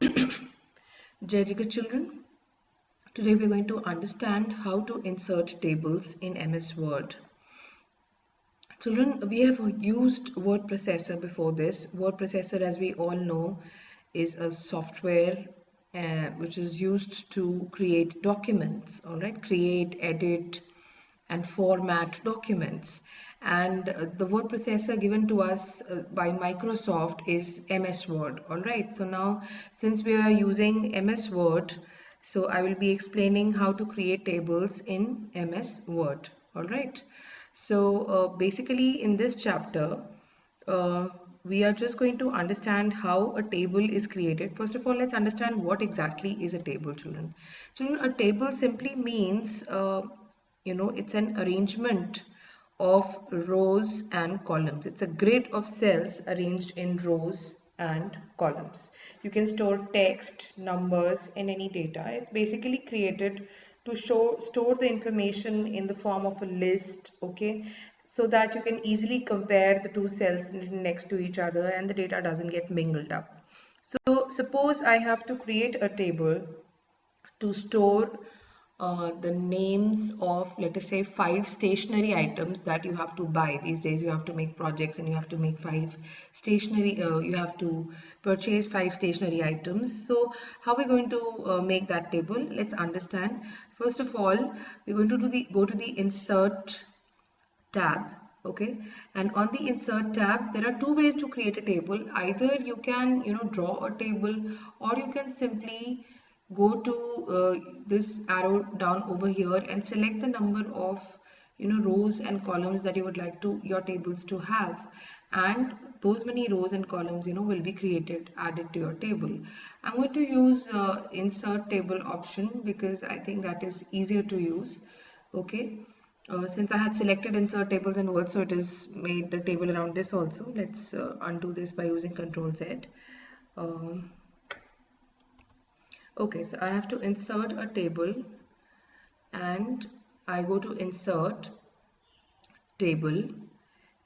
Jai children, today we're going to understand how to insert tables in MS Word. Children, we have used word processor before this. Word processor, as we all know, is a software which is used to create documents, all right, create, edit, and format documents. And the word processor given to us by Microsoft is MS Word, all right. So now, since we are using MS Word, so I will be explaining how to create tables in MS Word, all right. So basically in this chapter, uh, we are just going to understand how a table is created. First of all, let's understand what exactly is a table, children. Children, a table simply means, it's an arrangement of rows and columns. It's a grid of cells arranged in rows and columns. You can store text, numbers, and any data. It's basically created to store the information in the form of a list, okay, so that you can easily compare the two cells next to each other and the data doesn't get mingled up. So suppose I have to create a table to store the names of, let us say, 5 stationery items that you have to buy. These days you have to make projects and you have to make 5 stationery, you have to purchase 5 stationery items. So how are we going to make that table? Let's understand. First of all, we're going to go to the insert tab, okay, and on the insert tab there are two ways to create a table. Either you can draw a table, or you can simply go to this arrow down over here and select the number of rows and columns that you would like to your tables to have, and those many rows and columns will be added to your table. I'm going to use insert table option because I think that is easier to use, okay. Since I had selected insert tables in Word, so it is made the table around this also. Let's undo this by using Control Z. Um, okay, so I have to insert a table, and I go to insert table,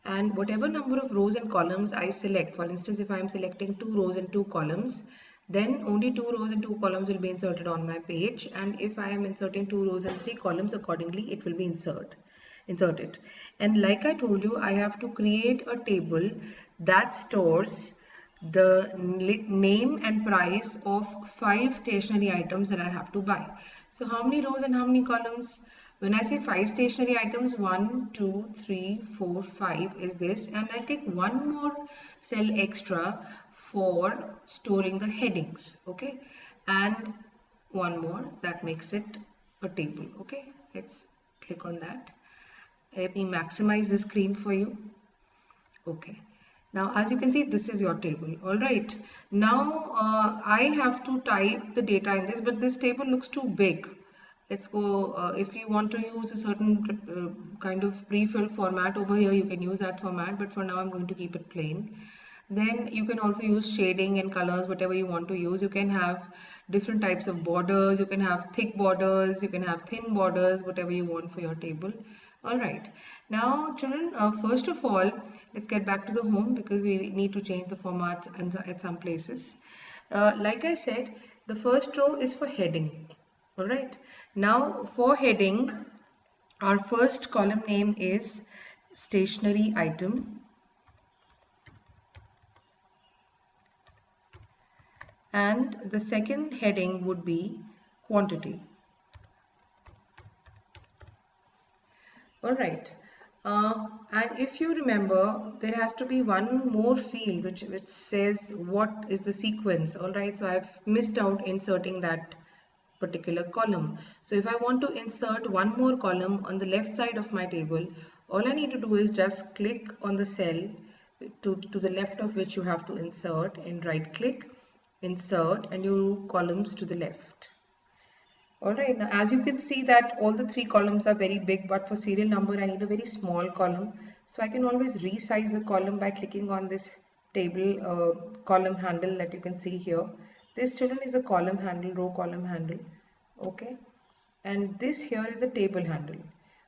and whatever number of rows and columns I select, for instance, if I am selecting 2 rows and 2 columns, then only 2 rows and 2 columns will be inserted on my page, and if I am inserting 2 rows and 3 columns, accordingly it will be inserted. And like I told you, I have to create a table that stores the name and price of 5 stationery items that I have to buy. So how many rows and how many columns? When I say 5 stationery items, 1, 2, 3, 4, 5 is this, and I take one more cell extra for storing the headings, okay, and one more, that makes it a table, okay. Let's click on that. Let me maximize the screen for you. Okay. Now, as you can see, this is your table. All right. Now, I have to type the data in this, but this table looks too big. Let's go. If you want to use a certain kind of pre-filled format over here, you can use that format. But for now, I'm going to keep it plain. Then you can also use shading and colors, whatever you want to use. You can have different types of borders. You can have thick borders. You can have thin borders, whatever you want for your table. All right. Now, children, first of all, let's get back to the home because we need to change the formats at some places. Like I said, the first row is for heading. All right. Now, for heading, our first column name is stationery item, and the second heading would be quantity. All right. And if you remember, there has to be one more field which says what is the sequence. All right. So I've missed out inserting that particular column. So if I want to insert one more column on the left side of my table, all I need to do is just click on the cell to the left of which you have to insert, and right click, insert, and you columns to the left. Alright, now as you can see that all the 3 columns are very big, but for serial number I need a very small column. So I can always resize the column by clicking on this table column handle that you can see here. This, children, is the column handle, row column handle. Okay, and this here is the table handle.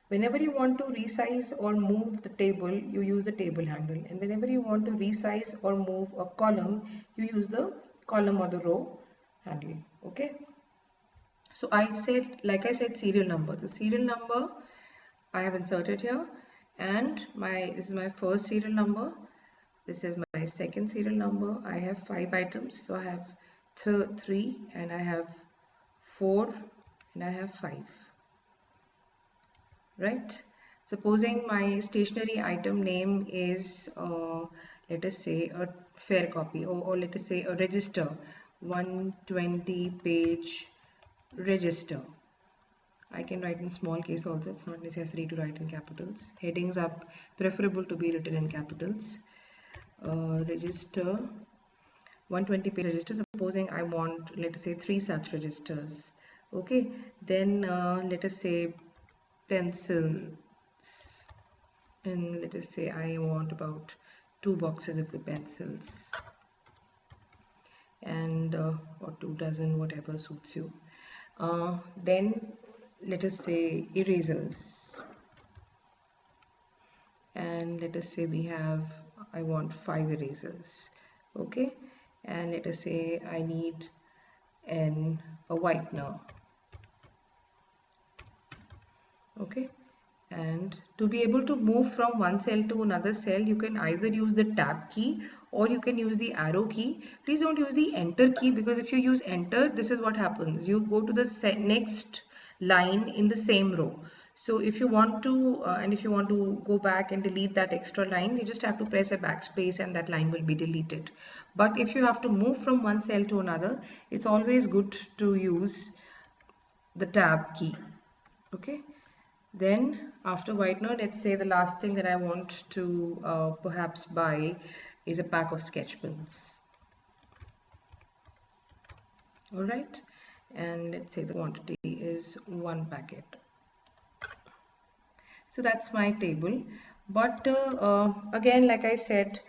Whenever you want to resize or move the table, you use the table handle, and whenever you want to resize or move a column, you use the column or the row handling. Okay, so like I said, serial number. The serial number I have inserted here, and this is my first serial number. This is my second serial number. I have 5 items, so I have 3, and I have 4, and I have 5. Right? Supposing my stationery item name is, let us say, a fair copy, or let us say a register, 120 page register. I can write in small case also, it's not necessary to write in capitals. Headings are preferable to be written in capitals. Register, 120 page register. Supposing I want, let us say, 3 such registers. Okay, then let us say pencils, and let us say I want about 2 boxes of the pencils, and or 2 dozen, whatever suits you. Then let us say erasers, and let us say I want 5 erasers. Okay, and let us say I need a whitener. Okay, and to be able to move from one cell to another cell, you can either use the tab key or you can use the arrow key. Please don't use the enter key, because if you use enter, this is what happens. You go to the next line in the same row. So if you want to go back and delete that extra line, you just have to press a backspace and that line will be deleted. But if you have to move from one cell to another, it's always good to use the tab key. Okay, then after whitener, let's say the last thing that I want to perhaps buy is a pack of sketch pens. All right, and let's say the quantity is 1 packet. So that's my table. But again, like I said,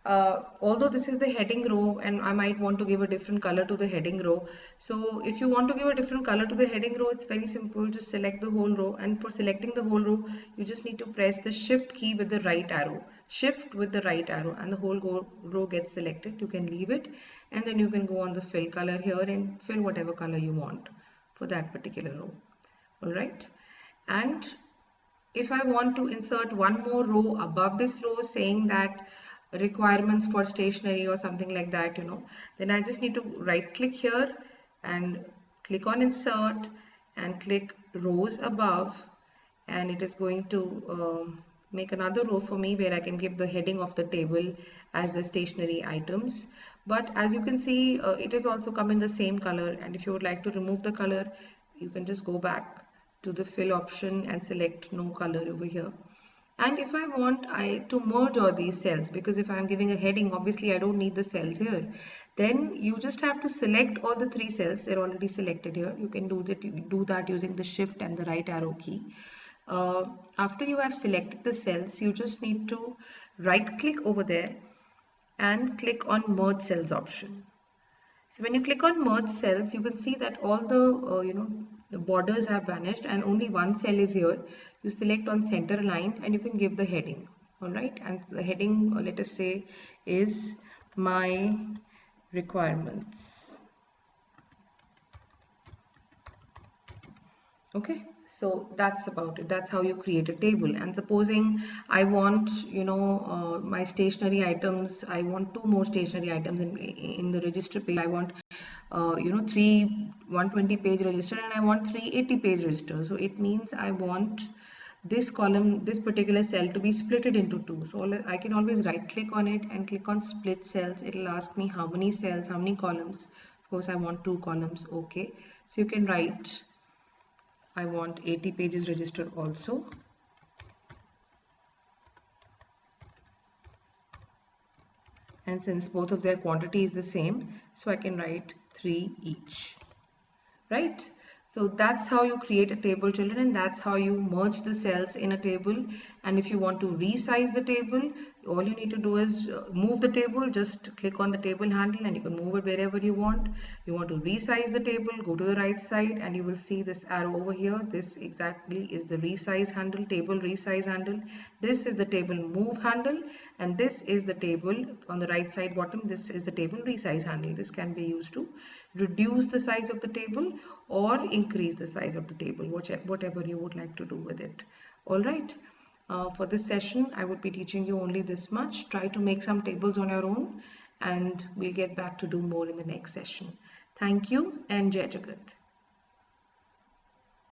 although this is the heading row and I might want to give a different color to the heading row. So if you want to give a different color to the heading row, it's very simple. Just select the whole row, and for selecting the whole row, you just need to press the shift key with the right arrow. Shift with the right arrow, and the whole row gets selected. You can leave it, and then you can go on the fill color here and fill whatever color you want for that particular row. All right, and if I want to insert one more row above this row saying that requirements for stationery or something like that, then I just need to right click here and click on insert and click rows above, and it is going to make another row for me where I can give the heading of the table as the stationery items. But as you can see, it is also come in the same color, and if you would like to remove the color, you can just go back to the fill option and select no color over here. And if I want to merge all these cells, because if I'm giving a heading, obviously I don't need the cells here, then you just have to select all the 3 cells. They're already selected here. You can do that using the shift and the right arrow key. After you have selected the cells, you just need to right click over there and click on merge cells option. So when you click on merge cells, you can see that all the borders have vanished and only one cell is here. You select on center line and you can give the heading. All right, and the heading, let us say, is my requirements. Okay, so that's about it. That's how you create a table. And supposing I want, my stationery items, I want 2 more stationery items in the register page. I want, 3 120 page register, and I want 3 80 page register. So it means I want this column, this particular cell, to be splitted into 2. So I can always right click on it and click on split cells. It'll ask me how many cells, how many columns. Of course, I want 2 columns. Okay, so you can write I want 80 pages registered also. And since both of their quantity is the same, so I can write 3 each. Right? So that's how you create a table, children, and that's how you merge the cells in a table. And if you want to resize the table, all you need to do is move the table. Just click on the table handle and you can move it wherever you want. You want to resize the table, go to the right side and you will see this arrow over here. This exactly is the resize handle, table resize handle. This is the table move handle, and this is the table on the right side bottom. This is the table resize handle. This can be used to reduce the size of the table or increase the size of the table, whatever you would like to do with it. All right. For this session, I would be teaching you only this much. Try to make some tables on your own and we'll get back to do more in the next session. Thank you and Jai Jagat.